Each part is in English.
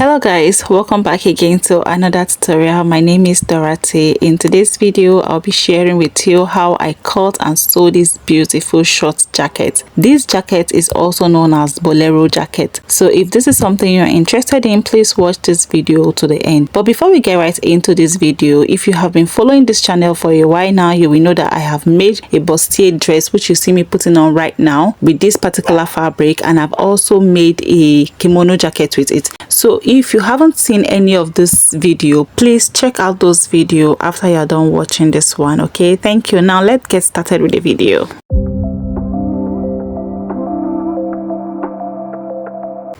Hello guys, welcome back again to another tutorial. My name is Dorothy. In today's video I'll be sharing with you how I cut and sew this beautiful short jacket. This jacket is also known as Bolero jacket, so if this is something you're interested in, please watch this video to the end. But before we get right into this video, if you have been following this channel for a while now, you will know that I have made a bustier dress which you see me putting on right now with this particular fabric, and I've also made a kimono jacket with it. So if you haven't seen any of this video, please check out those videos after you're done watching this one. Okay, thank you. Now let's get started with the video.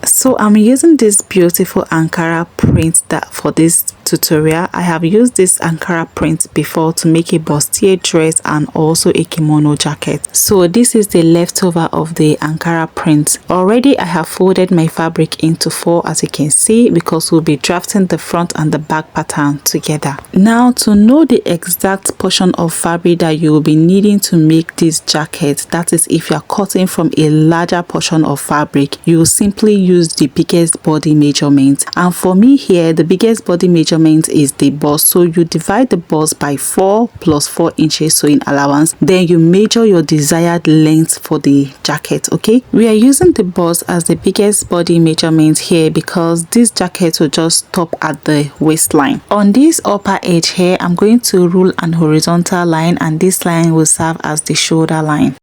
So I'm using this beautiful Ankara print for this tutorial. I have used this Ankara print before to make a bustier dress and also a kimono jacket. So this is the leftover of the Ankara print. Already I have folded my fabric into 4, as you can see, because we'll be drafting the front and the back pattern together. Now, to know the exact portion of fabric that you will be needing to make this jacket, that is if you are cutting from a larger portion of fabric, you will simply use the biggest body measurement. And for me here, the biggest body measurement is the bust. So you divide the bust by 4 plus 4 inches sewing allowance, then you measure your desired length for the jacket. Okay, we are using the bust as the biggest body measurement here because this jacket will just stop at the waistline. On this upper edge here, I'm going to rule an horizontal line, and this line will serve as the shoulder line.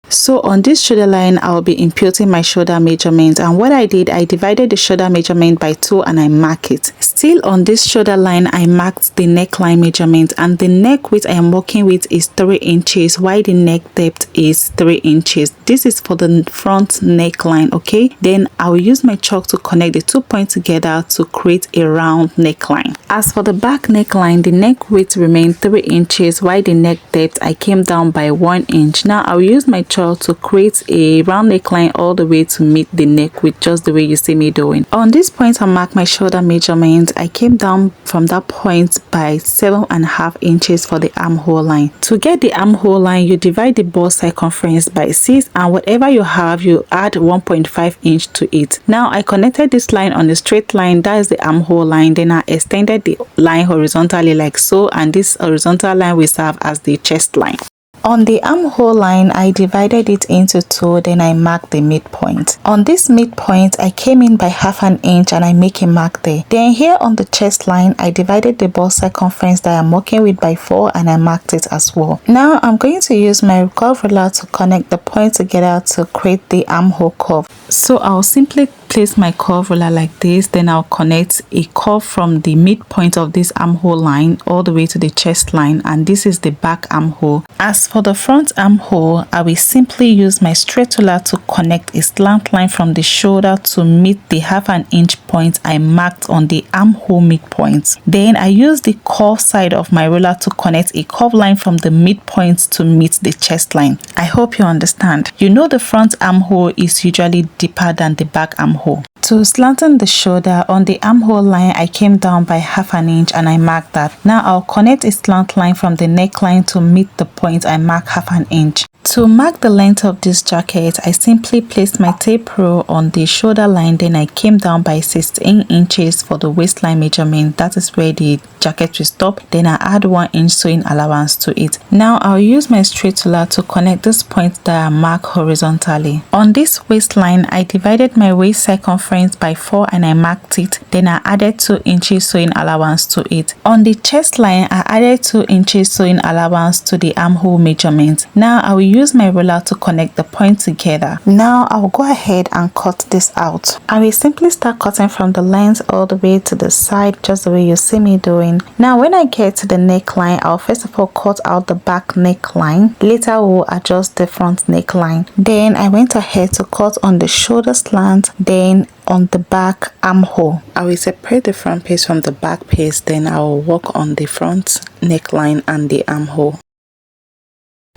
So on this shoulder line, I'll be imputing my shoulder measurement, and what I did, I divided the shoulder measurement by 2 and I mark it. Still on this shoulder line, I marked the neckline measurement, and the neck width I am working with is 3 inches while the neck depth is 3 inches. This is for the front neckline. Okay, then I will use my chalk to connect the 2 points together to create a round neckline. As for the back neckline, the neck width remained 3 inches while the neck depth I came down by 1 inch. Now I will use my chalk to create a round neckline all the way to meet the neck width, just the way you see me doing. On this point, I mark my shoulder measurement. I came down from that point by 7.5 inches for the armhole line. To get the armhole line, you divide the bust circumference by 6, and whatever you have, you add 1.5 inch to it. Now I connected this line on a straight line, that is the armhole line. Then I extended the line horizontally like so, and this horizontal line will serve as the chest line. On the armhole line, I divided it into 2, then I marked the midpoint. On this midpoint, I came in by 1/2 inch and I make a mark there. Then here on the chest line, I divided the bust circumference that I'm working with by 4 and I marked it as well. Now I'm going to use my curve ruler to connect the points together to create the armhole curve. So I'll simply place my curve ruler like this, then I'll connect a curve from the midpoint of this armhole line all the way to the chest line, and this is the back armhole. As for the front armhole, I will simply use my straight ruler to connect a slant line from the shoulder to meet the 1/2 inch point I marked on the armhole midpoint. Then I use the curve side of my ruler to connect a curve line from the midpoint to meet the chest line. I hope you understand. You know the front armhole is usually deeper than the back armhole. To slanten the shoulder, on the armhole line, I came down by 1/2 inch and I marked that. Now I'll connect a slant line from the neckline to meet the point I mark 1/2 inch. To mark the length of this jacket, I simply placed my tape rule on the shoulder line, then I came down by 16 inches for the waistline measurement. That is where the jacket will stop. Then I add 1 inch sewing allowance to it. Now I'll use my straight ruler to connect this point that I mark horizontally. On this waistline, I divided my waist circumference by 4 and I marked it. Then I added 2 inches sewing allowance to it. On the chest line, I added 2 inches sewing allowance to the armhole measurement. Now I will use my ruler to connect the points together. Now I'll go ahead and cut this out. I will simply start cutting from the length all the way to the side, just the way you see me doing. Now when I get to the neckline, I'll first of all cut out the back neckline. Later we'll adjust the front neckline. Then I went ahead to cut on the shoulder slant, then on the back armhole. I will separate the front piece from the back piece, then I will work on the front neckline and the armhole.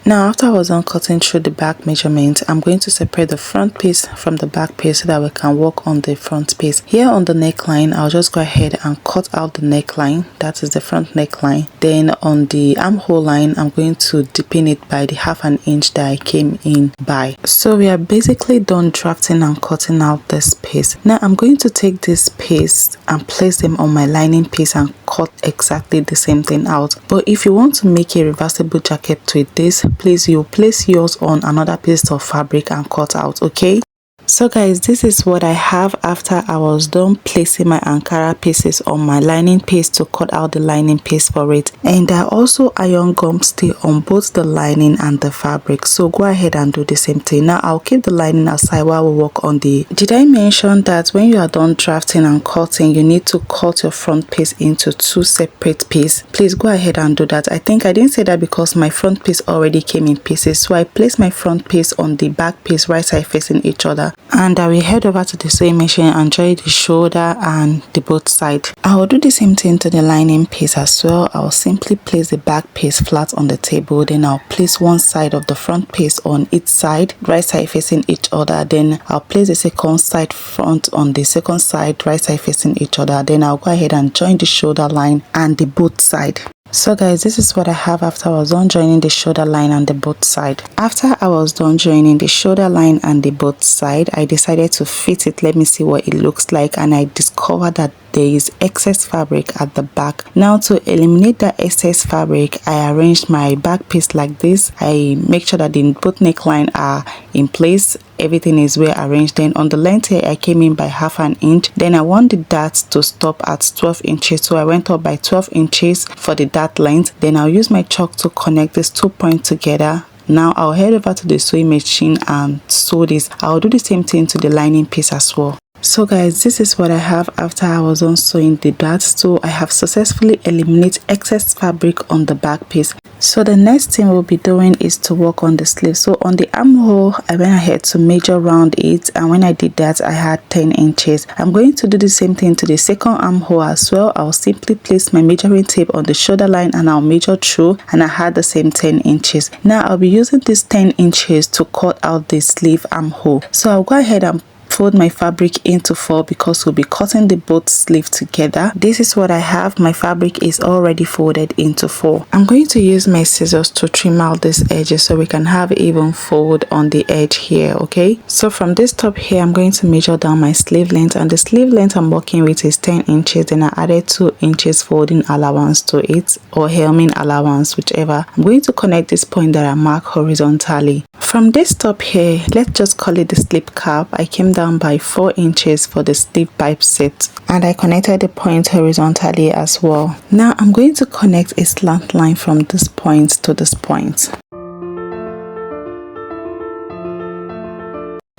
Now after I was done cutting through the back measurement, I'm going to separate the front piece from the back piece so that we can work on the front piece. Here on the neckline, I'll just go ahead and cut out the neckline, that is the front neckline. Then on the armhole line, I'm going to deepen it by the 1/2 inch that I came in by. So we are basically done drafting and cutting out this piece. Now I'm going to take this piece and place them on my lining piece and cut exactly the same thing out. But if you want to make a reversible jacket with this, please you place yours on another piece of fabric and cut out, okay? So guys, this is what I have after I was done placing my Ankara pieces on my lining piece to cut out the lining piece for it. And I also iron gum still on both the lining and the fabric, so go ahead and do the same thing. Now I'll keep the lining aside while we work on the... Did I mention that when you are done drafting and cutting, you need to cut your front piece into 2 separate pieces? Please go ahead and do that. I think I didn't say that because my front piece already came in pieces, so I placed my front piece on the back piece right side facing each other. And I will head over to the sewing machine and join the shoulder and the both side. I will do the same thing to the lining piece as well. I will simply place the back piece flat on the table, then I'll place one side of the front piece on each side, right side facing each other. Then I'll place the second side front on the second side, right side facing each other. Then I'll go ahead and join the shoulder line and the both side. So guys, this is what I have after I was done joining the shoulder line and the both side. After I was done joining the shoulder line and the both side, I decided to fit it. Let me see what it looks like, and I discovered that there is excess fabric at the back. Now to eliminate that excess fabric, I arranged my back piece like this. I make sure that the both neckline are in place, everything is well arranged. Then on the length here, I came in by 1/2 inch. Then I want the dart to stop at 12 inches, so I went up by 12 inches for the dart length. Then I'll use my chalk to connect these 2 points together. Now I'll head over to the sewing machine and sew this. I'll do the same thing to the lining piece as well. So guys, this is what I have after I was on sewing the dart. So I have successfully eliminated excess fabric on the back piece. So the next thing we'll be doing is to work on the sleeve. So on the armhole, I went ahead to measure round it, and when I did that, I had 10 inches. I'm going to do the same thing to the second armhole as well. I'll simply place my measuring tape on the shoulder line and I'll measure through, and I had the same 10 inches. Now I'll be using this 10 inches to cut out the sleeve armhole. So I'll go ahead and fold my fabric into 4 because we'll be cutting the both sleeve together. This is what I have. My fabric is already folded into 4. I'm going to use my scissors to trim out these edges so we can have even fold on the edge here, okay? So from this top here, I'm going to measure down my sleeve length, and the sleeve length I'm working with is 10 inches. Then I added 2 inches folding allowance to it, or hemming allowance, whichever. I'm going to connect this point that I mark horizontally. From this top here, let's just call it the slip cap. I came down by 4 inches for the sleeve pipe set, and I connected the point horizontally as well. Now I'm going to connect a slant line from this point to this point.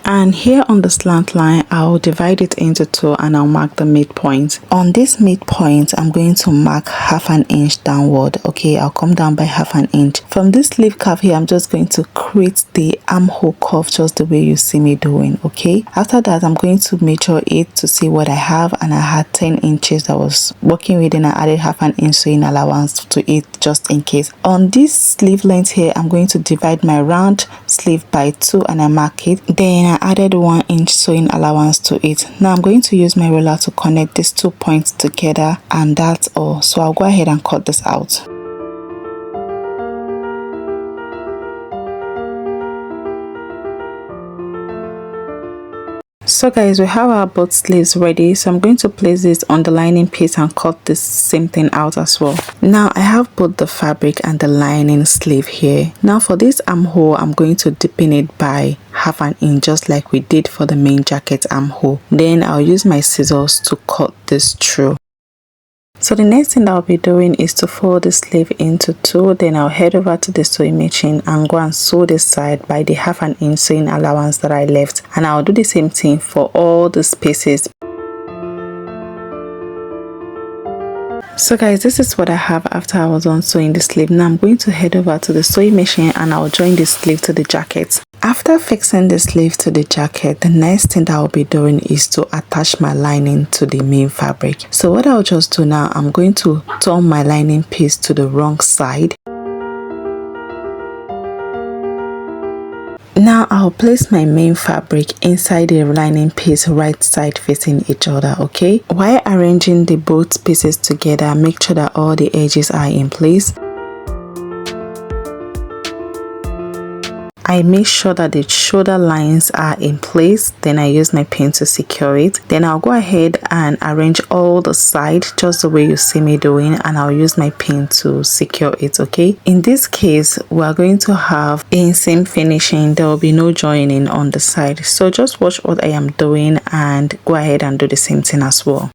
And here on the slant line, I'll divide it into 2 and I'll mark the midpoint. On this midpoint, I'm going to mark 1/2 inch downward. Okay, I'll come down by 1/2 inch. From this sleeve curve here, I'm just going to create the armhole curve just the way you see me doing. Okay, after that, I'm going to measure it to see what I have, and I had 10 inches that I was working with, and I added 1/2 inch sewing allowance to it just in case. On this sleeve length here, I'm going to divide my round sleeve by 2 and I mark it. Then I added 1 inch sewing allowance to it. Now I'm going to use my ruler to connect these 2 points together, and that's all. So I'll go ahead and cut this out. So guys, we have our both sleeves ready, so I'm going to place this on the lining piece and cut this same thing out as well. Now I have both the fabric and the lining sleeve here. Now for this armhole, I'm going to deepen it by 1/2 inch just like we did for the main jacket armhole. Then I'll use my scissors to cut this through. So the next thing I'll be doing is to fold the sleeve into 2. Then I'll head over to the sewing machine and go and sew this side by the 1/2 inch sewing allowance that I left, and I'll do the same thing for all the spaces. So guys, this is what I have after I was on sewing the sleeve. Now I'm going to head over to the sewing machine and I'll join the sleeve to the jacket. After fixing the sleeve to the jacket, the next thing that I'll be doing is to attach my lining to the main fabric. So what I'll just do now, I'm going to turn my lining piece to the wrong side. Now I'll place my main fabric inside the lining piece, right side facing each other, okay? While arranging the both pieces together, make sure that all the edges are in place. I make sure that the shoulder lines are in place, then I use my pin to secure it. Then I'll go ahead and arrange all the side just the way you see me doing, and I'll use my pin to secure it, okay? In this case, we are going to have inseam finishing. There will be no joining on the side, so just watch what I am doing and go ahead and do the same thing as well.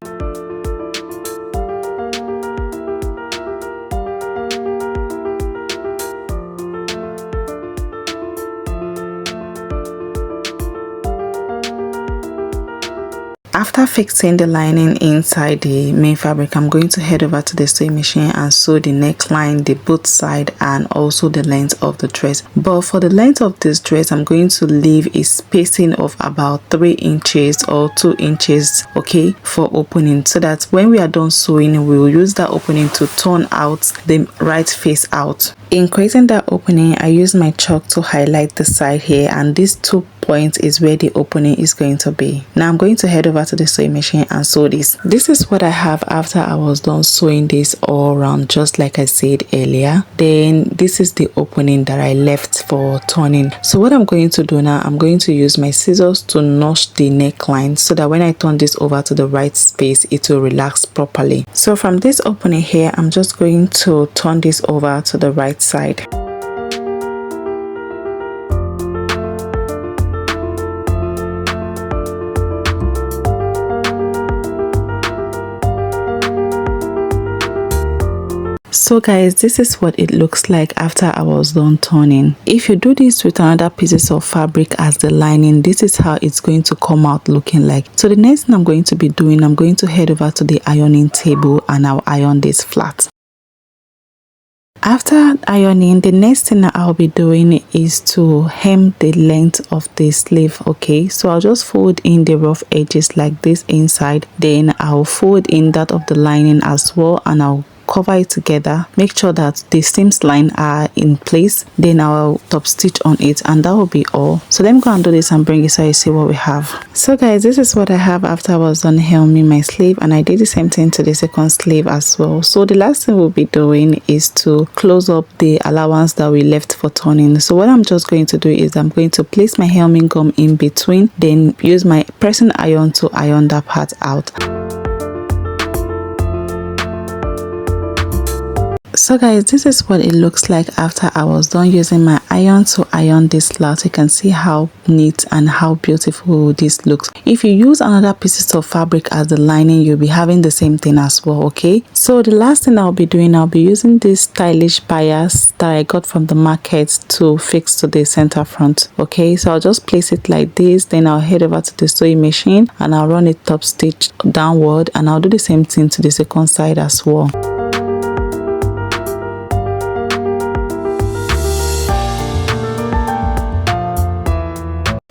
After fixing the lining inside the main fabric, I'm going to head over to the sewing machine and sew the neckline, the both side, and also the length of the dress. But for the length of this dress, I'm going to leave a spacing of about 3 inches or 2 inches, okay, for opening, so that when we are done sewing, we will use that opening to turn out the right face out. In creating that opening, I use my chalk to highlight the side here, and these 2 points is where the opening is going to be. Now I'm going to head over to the sewing machine and sew this. This is what I have after I was done sewing this all around, just like I said earlier. Then this is the opening that I left for turning. So what I'm going to do now, I'm going to use my scissors to notch the neckline so that when I turn this over to the right space, it will relax properly. So from this opening here, I'm just going to turn this over to the right side. So guys, this is what it looks like after I was done turning. If you do this with another pieces of fabric as the lining, this is how it's going to come out looking like. So the next thing I'm going to be doing, I'm going to head over to the ironing table and I'll iron this flat. After ironing, the next thing that I'll be doing is to hem the length of the sleeve, okay? So I'll just fold in the rough edges like this inside, then I'll fold in that of the lining as well, and I'll cover it together. Make sure that the seams line are in place, then I'll top stitch on it, and that will be all. So let me go and do this and bring it so you see what we have. So guys, this is what I have after I was done hemming my sleeve, and I did the same thing to the second sleeve as well. So the last thing we'll be doing is to close up the allowance that we left for turning. So what I'm just going to do is I'm going to place my hemming gum in between, then use my pressing iron to iron that part out. So guys, this is what it looks like after I was done using my iron to iron this slat. You can see how neat and how beautiful this looks. If you use another pieces of fabric as the lining, you'll be having the same thing as well, okay? So the last thing I'll be doing, I'll be using this stylish bias that I got from the market to fix to the center front, okay? So I'll just place it like this, then I'll head over to the sewing machine and I'll run it top stitch downward, and I'll do the same thing to the second side as well.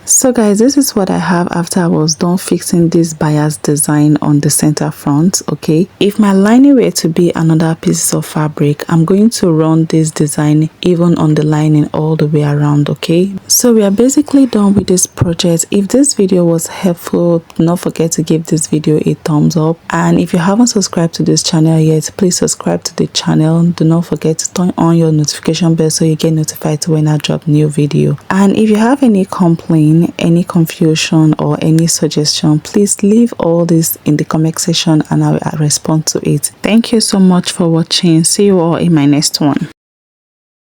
So guys, this is what I have after I was done fixing this bias design on the center front, okay? If my lining were to be another piece of fabric, I'm going to run this design even on the lining all the way around, okay? So we are basically done with this project. If this video was helpful, do not forget to give this video a thumbs up, and if you haven't subscribed to this channel yet, please subscribe to the channel. Do not forget to turn on your notification bell so you get notified when I drop new video. And if you have any complaint, any confusion or any suggestion, please leave all this in the comment section and I will respond to it. Thank you so much for watching. See you all in my next one.